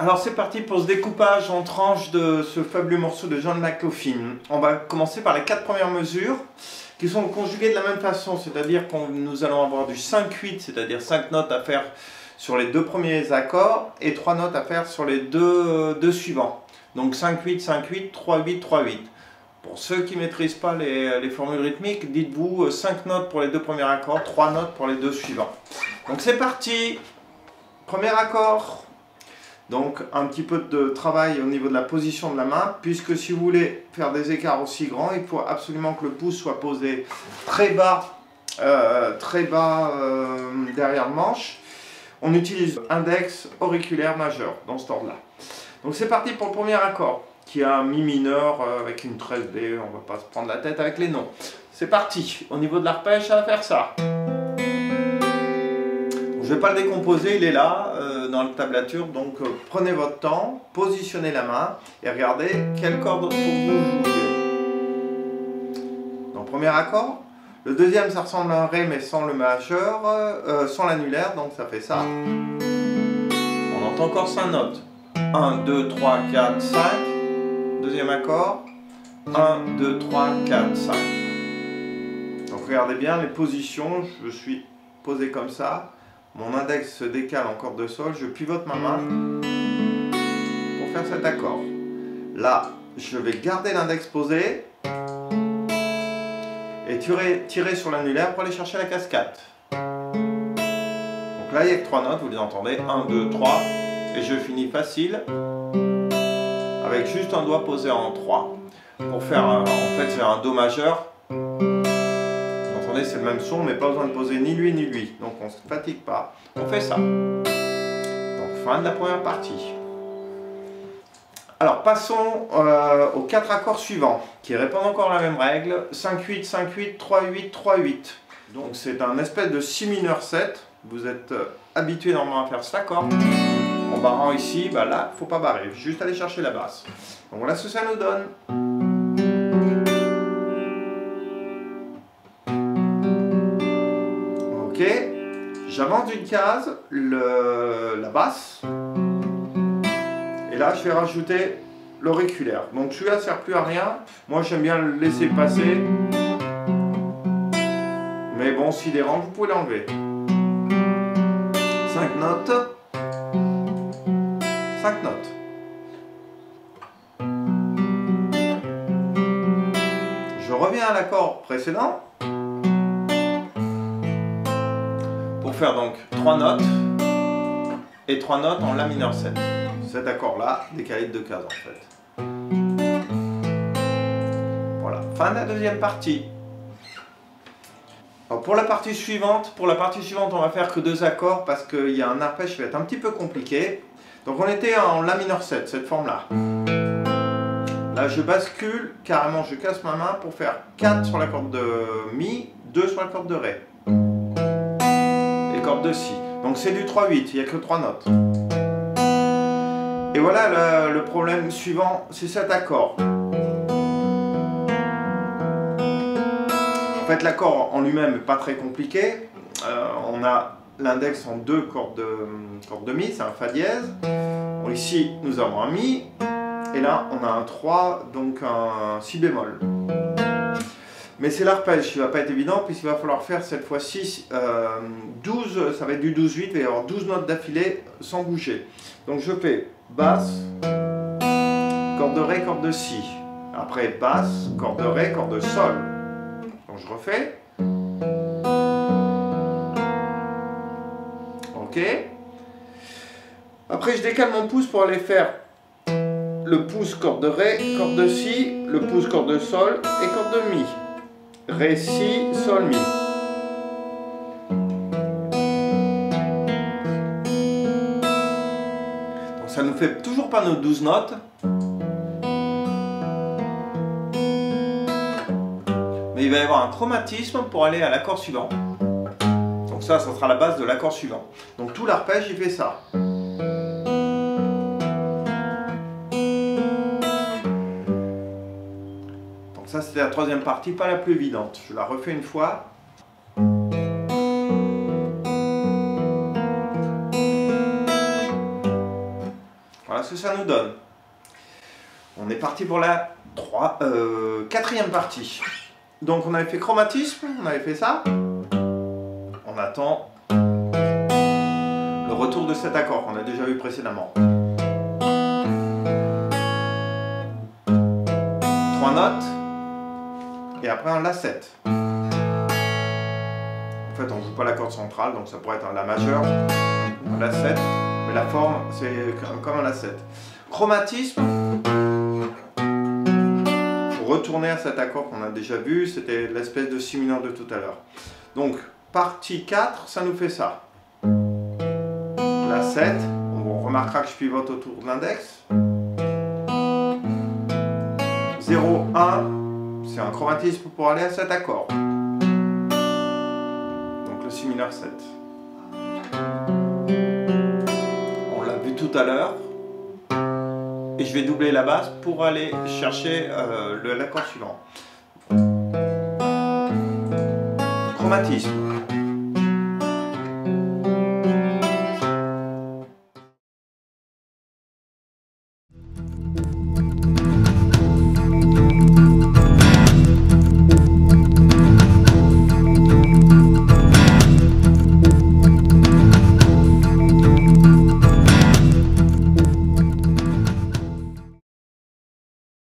Alors c'est parti pour ce découpage en tranches de ce fabuleux morceau de John McLaughlin. On va commencer par les 4 premières mesures qui sont conjuguées de la même façon, c'est-à-dire que nous allons avoir du 5-8, c'est-à-dire 5 notes à faire sur les 2 premiers accords et 3 notes à faire sur les deux suivants. Donc 5-8, 5-8, 3-8, 3-8. Pour ceux qui ne maîtrisent pas les formules rythmiques, dites-vous 5 notes pour les 2 premiers accords, 3 notes pour les 2 suivants. Donc c'est parti. Premier accord. Donc un petit peu de travail au niveau de la position de la main, puisque si vous voulez faire des écarts aussi grands, il faut absolument que le pouce soit posé très bas derrière le manche. On utilise index auriculaire majeur dans cet ordre-là. Donc c'est parti pour le premier accord, qui est un mi mineur avec une 13D, on ne va pas se prendre la tête avec les noms. C'est parti, au niveau de l'arpège, ça va faire ça. Je ne vais pas le décomposer, il est là dans la tablature, donc prenez votre temps, positionnez la main et regardez quelle corde il faut que vous jouez. Donc premier accord, le deuxième ça ressemble à un Ré mais sans le majeur, sans l'annulaire, donc ça fait ça. On entend encore 5 notes. 1, 2, 3, 4, 5. Deuxième accord. 1, 2, 3, 4, 5. Donc regardez bien les positions, je suis posé comme ça. Mon index se décale en corde de sol, je pivote ma main pour faire cet accord. Là, je vais garder l'index posé et tirer sur l'annulaire pour aller chercher la cascade. Donc là, il n'y a que 3 notes, vous les entendez. 1, 2, 3. Et je finis facile avec juste un doigt posé en 3. Pour faire, en fait, c'est un Do majeur. C'est le même son, mais pas besoin de poser ni lui ni lui, donc on ne se fatigue pas. On fait ça. Donc fin de la première partie. Alors passons aux 4 accords suivants, qui répondent encore à la même règle. 5-8, 5-8, 3-8, 3-8. Donc c'est un espèce de Si mineur 7. Vous êtes habitué normalement à faire cet accord. En barrant ici, bah là, il ne faut pas barrer, juste aller chercher la basse. Donc voilà ce que ça nous donne. Ok, j'avance d'une case, la basse, et là je vais rajouter l'auriculaire. Donc celui-là ne sert plus à rien, moi j'aime bien le laisser passer, mais bon, s'il dérange, vous pouvez l'enlever. 5 notes, 5 notes. Je reviens à l'accord précédent. Pour faire donc 3 notes et 3 notes en La mineur 7. Cet accord-là, décalé de 2 cases en fait. Voilà, fin de la deuxième partie. Alors pour la partie suivante, on va faire que 2 accords parce qu'il y a un arpège qui va être un petit peu compliqué. Donc on était en La mineur 7, cette forme-là. Là je bascule, carrément je casse ma main pour faire 4 sur la corde de Mi, 2 sur la corde de Ré. Corde de Si. Donc c'est du 3-8, il n'y a que 3 notes. Et voilà le problème suivant, c'est cet accord. En fait l'accord en lui-même n'est pas très compliqué. On a l'index en 2 cordes de Mi, c'est un Fa dièse. Bon, ici nous avons un Mi. Et là on a un 3, donc un Si bémol. Mais c'est l'arpège qui ne va pas être évident puisqu'il va falloir faire cette fois-ci 12, ça va être du 12-8, il va y avoir 12 notes d'affilée sans bouger. Donc je fais basse, corde de Ré, corde de Si. Après basse, corde de Ré, corde de Sol. Donc je refais. Ok. Après je décale mon pouce pour aller faire le pouce corde de Ré, corde de Si, le pouce corde de Sol et corde de Mi. Ré, Si, Sol, Mi. Donc ça ne nous fait toujours pas nos 12 notes. Mais il va y avoir un chromatisme pour aller à l'accord suivant. Donc ça sera la base de l'accord suivant. Donc tout l'arpège, il fait ça. Ça c'était la troisième partie, pas la plus évidente. Je la refais une fois. ce que ça nous donne. On est parti pour la quatrième partie. Donc on avait fait chromatisme, on avait fait ça. On attend le retour de cet accord qu'on a déjà vu précédemment. 3 notes. Et après un La7. En fait on ne joue pas la corde centrale, donc ça pourrait être un La majeur, un La7, mais la forme c'est comme un La7. Chromatisme, pour retourner à cet accord qu'on a déjà vu, c'était l'espèce de Si mineur de tout à l'heure. Donc partie 4, ça nous fait ça. La7, on remarquera que je pivote autour de l'index. 0, 1, c'est un chromatisme pour aller à cet accord. Donc le Si mineur 7. On l'a vu tout à l'heure. Et je vais doubler la basse pour aller chercher l'accord suivant. Chromatisme.